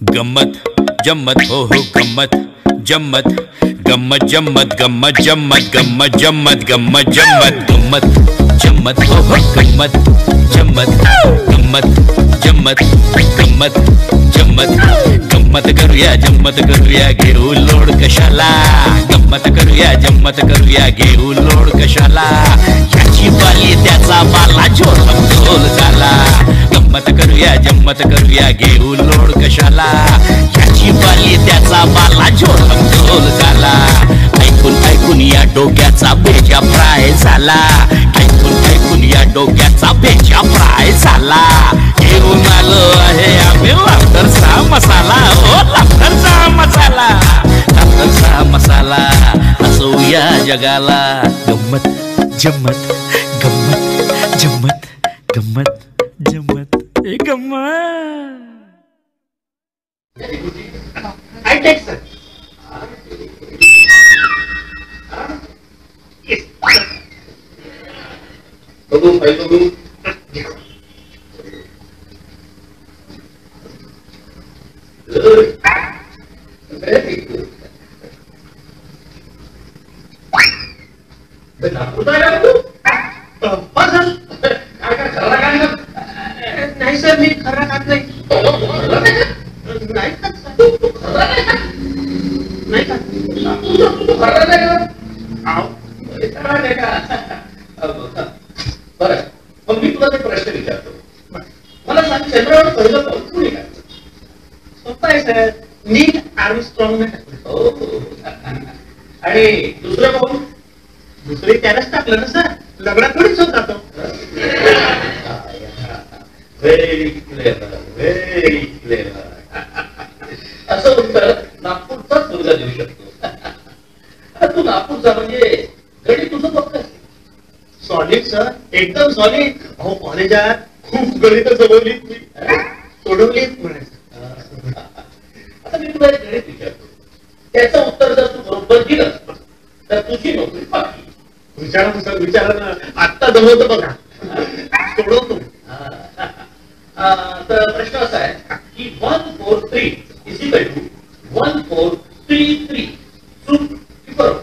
गम्मत जम्मत हो गम्मत जम्मत गम्मत जम्मत गम्मत जम्मत गम्मत जम्मत गम्मत जम्मत गम्मत जम्मत हो गम्मत जम्मत गम्मत जम्मत गम्मत जम्मत गम्मत करूया घेऊ लोड कशाला गम्मत करूया जम्मत करूया घेऊ लोड कशाला ह्याची बाली त्याचा बाला झोलम झोल झाला गम्मत करूया जम्मत करूया घेऊ लोड कशाला ह्याची बाली त्याचा बाला झोलम झोल झाला ऐकून ऐकून या डोक्याचा बेजा फ्राय झाला ऐकून या डोक्याचा बेजा फ्राय झाला घेऊन आलो आहे आम्ही लाफ्टरचा मसाला ओ लाफ्टरचा मसाला लाफ्टरचा मसाला हसवूया जगाला गम्मत जम्मत गम्मत जम्मत गम्मत जम्मत हे गम्मत I take sir. Yes. Babu, bhai babu. Good. Very good. बेटा कुठं आहे तू? बस काय खरा काय नाही सर मी खरा खात नाही नाही खात तू खरा नाही खात नाही खात तू खरा नाही खात आव खरा नाही का बरं मग मी तुला एक प्रश्न विचारतो मला सांग चंद्रावर पहिलं पाऊल कुणी टाकलं सोपं आहे सर नील आर्मस्ट्रॉंगने टाकलं हो आणि दुसरं पाऊल दुसरे त्यालाच टाकलं ना सर लग्नात थोडीच होत जातो व्हेरी क्लेवर असं उत्तर नागपूरचाच मुलगा देऊ शकतो तू नागपूरचा म्हणजे गणित तुझं फक्त सॉलिड सर एकदम सॉलिड अहो कॉलेजात खूप गणित जमवलीत मी सोडवलीत म्हणायचं आता मी तुला एक गणित विचारतो त्याचं उत्तर जर तू बरोबर दिलं तर तुझी नोकरी पक्की विचारा ना आत्ता जमवतो बघा सोडवतो तर प्रश्न असा आहे की 143 इज इक्वल टू 1433 चूक की बरोबर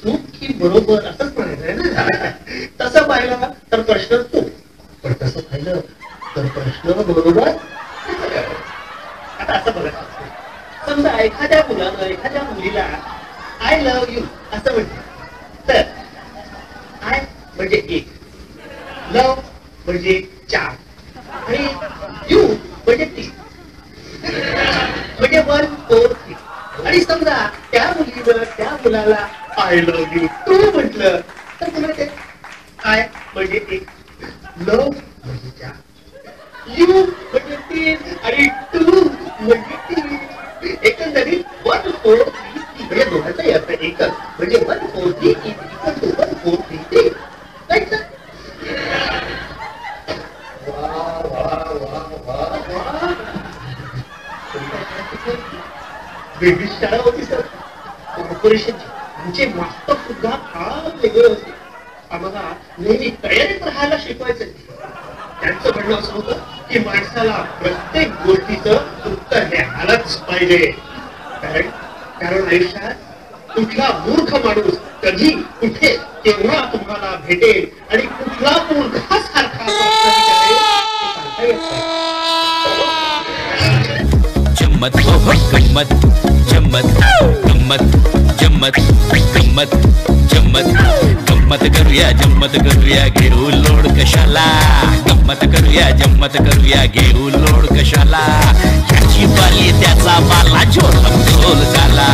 चूक की बरोबर असंच म्हणायचं आहे ना तसं पाहिलं तर प्रश्न चूक पण तसं पाहिलं तर प्रश्न बरोबर आता असं बघा समजा एखाद्या मुलानं एखाद्या मुलीला आय लव्ह यू असं म्हणते तर आय म्हणजे एक लव्ह म्हणजे 4 आणि यू म्हणजे 3 म्हणजे 1 4 3 आणि समजा त्या मुलीनं त्या मुलाला आय लव्ह यू 2 म्हटलं तर तुला ते आय म्हणजे 1 लव्ह म्हणजे 4 यू म्हणजे 3 आणि 2 म्हणजे 3 एकंदरीत 1 4 3 म्हणजे दोघांचाही अर्थ एकच म्हणजे 1 4 3 is equal to 1 4 3 3 right sir वेगळी शाळा होती सर कॉर्पोरेशनची आमचे मास्तर सुद्धा फार वेगळे होते आम्हाला नेहमी तयारीत राहायला शिकवायचं त्यांचं म्हणणं असं होतं की माणसाला प्रत्येक गोष्टीचं उत्तर हे आलंच पाहिजे कारण आयुष्यात कुठला मूर्ख माणूस कधी कुठे केव्हा तुम्हाला भेटेल आणि कुठला मूर्खासारखा जम्मत हो गम्मत जम्मत गम्मत जम्मत गम्मत जम्मत गम्मत करूया घेऊ लोड कशाला गम्मत करूया जम्मत करूया घेऊ लोड कशाला ह्याची बाली त्याचा बाला झोलम झोल झाला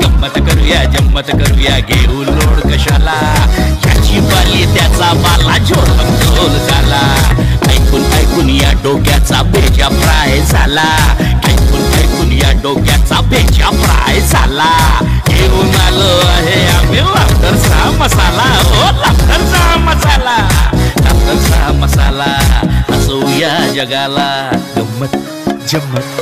गम्मत करूया जम्मत करूया घेऊ लोड कशाला ह्याची बाली त्याचा बाला झोलम झोल झाला ऐकून या डोक्याचा बेजा फ्राय झाला ऐकून या डोक्याचा बेजा फ्राय झाला घेऊन आलो आहे आम्ही लाफ्टरचा मसाला ओ लाफ्टरचा मसाला लाफ्टरचा मसाला हसवूया जगाला गम्मत जम्मत